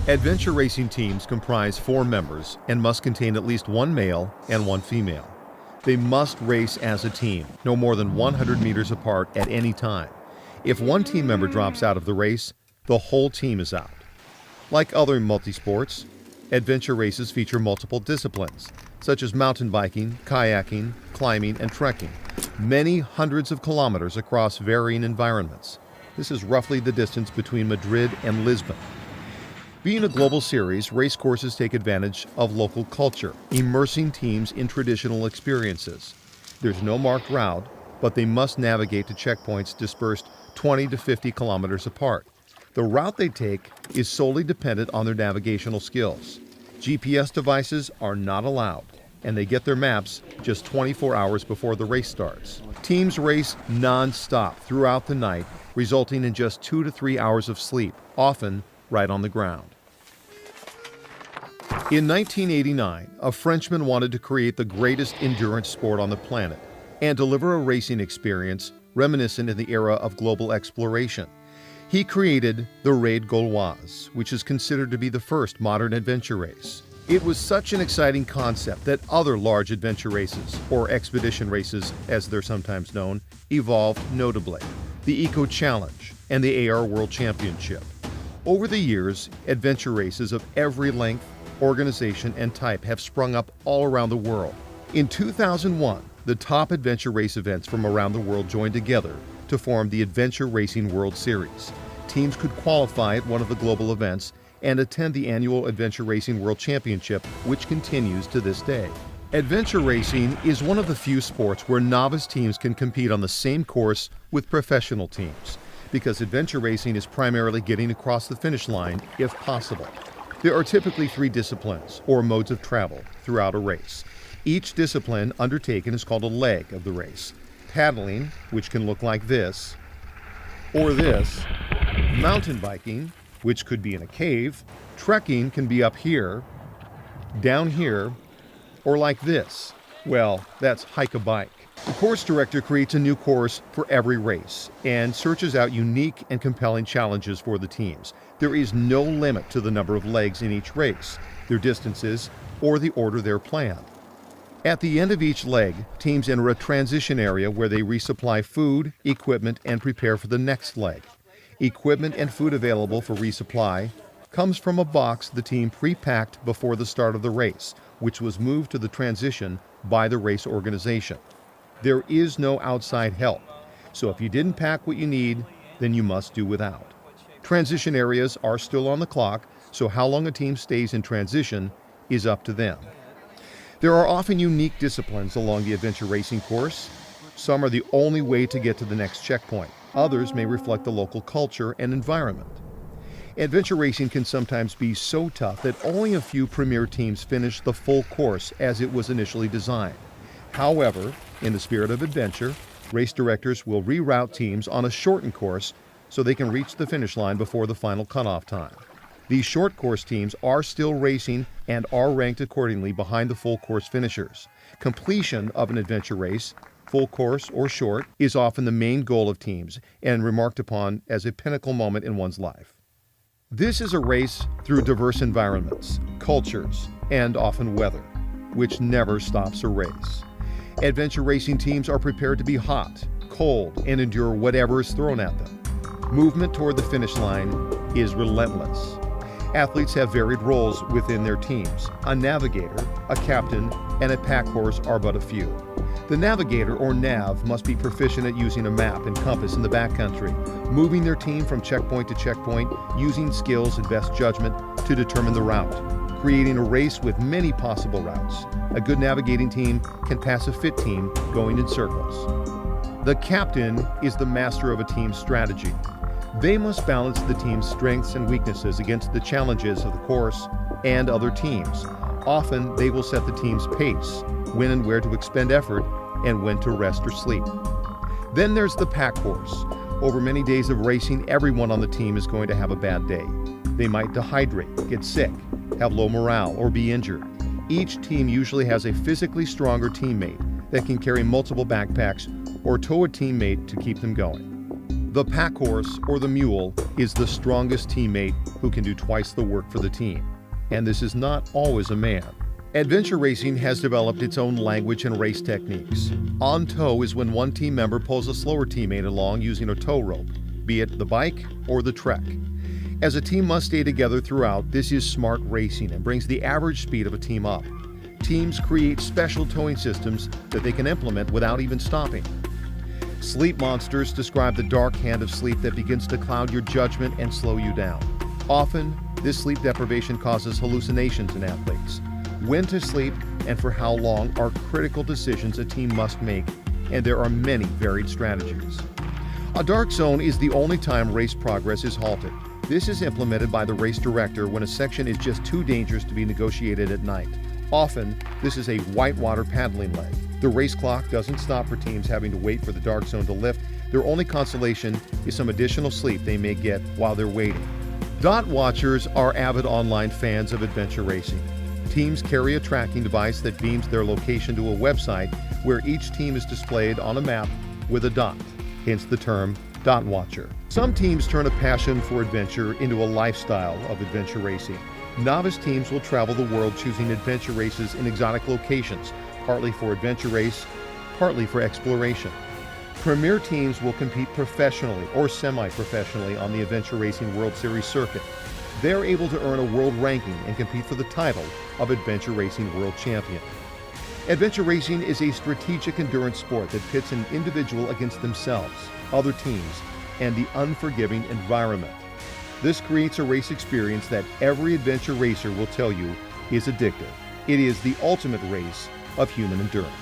Adventure racing teams comprise 4 members and must contain at least 1 male and 1 female. They must race as a team, no more than 100 meters apart at any time. If one team member drops out of the race, the whole team is out. Like other multisports, adventure races feature multiple disciplines, such as mountain biking, kayaking, climbing, and trekking, many hundreds of kilometers across varying environments. This is roughly the distance between Madrid and Lisbon. Being a global series, race courses take advantage of local culture, immersing teams in traditional experiences. There's no marked route, but they must navigate to checkpoints dispersed 20 to 50 kilometers apart. The route they take is solely dependent on their navigational skills. GPS devices are not allowed, and they get their maps just 24 hours before the race starts. Teams race non-stop throughout the night, resulting in just 2 to 3 hours of sleep, often right on the ground. In 1989, a Frenchman wanted to create the greatest endurance sport on the planet and deliver a racing experience reminiscent in the era of global exploration. He created the Raid Gauloise, which is considered to be the first modern adventure race. It was such an exciting concept that other large adventure races, or expedition races as they're sometimes known, evolved notably. The Eco Challenge and the AR World Championship. Over the years, adventure races of every length, organization, and type have sprung up all around the world. In 2001, the top adventure race events from around the world joined together to form the Adventure Racing World Series. Teams could qualify at one of the global events and attend the annual Adventure Racing World Championship, which continues to this day. Adventure racing is one of the few sports where novice teams can compete on the same course with professional teams, because adventure racing is primarily getting across the finish line if possible. There are typically 3 disciplines, or modes of travel, throughout a race. Each discipline undertaken is called a leg of the race. Paddling, which can look like this, or this. Mountain biking, which could be in a cave. Trekking can be up here, down here, or like this. Well, that's hike a bike. The course director creates a new course for every race and searches out unique and compelling challenges for the teams. There is no limit to the number of legs in each race, their distances, or the order they're planned. At the end of each leg, teams enter a transition area where they resupply food, equipment, and prepare for the next leg. Equipment and food available for resupply comes from a box the team pre-packed before the start of the race, which was moved to the transition by the race organization. There is no outside help, so if you didn't pack what you need, then you must do without. Transition areas are still on the clock, so how long a team stays in transition is up to them. There are often unique disciplines along the adventure racing course. Some are the only way to get to the next checkpoint. Others may reflect the local culture and environment. Adventure racing can sometimes be so tough that only a few premier teams finish the full course as it was initially designed. However, in the spirit of adventure, race directors will reroute teams on a shortened course so they can reach the finish line before the final cutoff time. These short course teams are still racing and are ranked accordingly behind the full course finishers. Completion of an adventure race, full course or short, is often the main goal of teams and remarked upon as a pinnacle moment in one's life. This is a race through diverse environments, cultures, and often weather, which never stops a race. Adventure racing teams are prepared to be hot, cold, and endure whatever is thrown at them. Movement toward the finish line is relentless. Athletes have varied roles within their teams. A navigator, a captain, and a pack horse are but a few. The navigator, or nav, must be proficient at using a map and compass in the backcountry, moving their team from checkpoint to checkpoint, using skills and best judgment to determine the route, creating a race with many possible routes. A good navigating team can pass a fit team going in circles. The captain is the master of a team's strategy. They must balance the team's strengths and weaknesses against the challenges of the course and other teams. Often, they will set the team's pace, when and where to expend effort, and when to rest or sleep. Then there's the pack horse. Over many days of racing, everyone on the team is going to have a bad day. They might dehydrate, get sick, have low morale, or be injured. Each team usually has a physically stronger teammate that can carry multiple backpacks or tow a teammate to keep them going. The pack horse, or the mule, is the strongest teammate who can do twice the work for the team. And this is not always a man. Adventure racing has developed its own language and race techniques. On tow is when one team member pulls a slower teammate along using a tow rope, be it the bike or the trek. As a team must stay together throughout, this is smart racing and brings the average speed of a team up. Teams create special towing systems that they can implement without even stopping. Sleep monsters describe the dark hand of sleep that begins to cloud your judgment and slow you down. Often, this sleep deprivation causes hallucinations in athletes. When to sleep and for how long are critical decisions a team must make, and there are many varied strategies. A dark zone is the only time race progress is halted. This is implemented by the race director when a section is just too dangerous to be negotiated at night. Often, this is a whitewater paddling leg. The race clock doesn't stop for teams having to wait for the dark zone to lift. Their only consolation is some additional sleep they may get while they're waiting. Dot watchers are avid online fans of adventure racing. Teams carry a tracking device that beams their location to a website where each team is displayed on a map with a dot, hence the term dot watcher. Some teams turn a passion for adventure into a lifestyle of adventure racing. Novice teams will travel the world choosing adventure races in exotic locations, partly for adventure race, partly for exploration. Premier teams will compete professionally or semi-professionally on the Adventure Racing World Series circuit. They're able to earn a world ranking and compete for the title of Adventure Racing World Champion. Adventure racing is a strategic endurance sport that pits an individual against themselves, other teams, and the unforgiving environment. This creates a race experience that every adventure racer will tell you is addictive. It is the ultimate race of human endurance.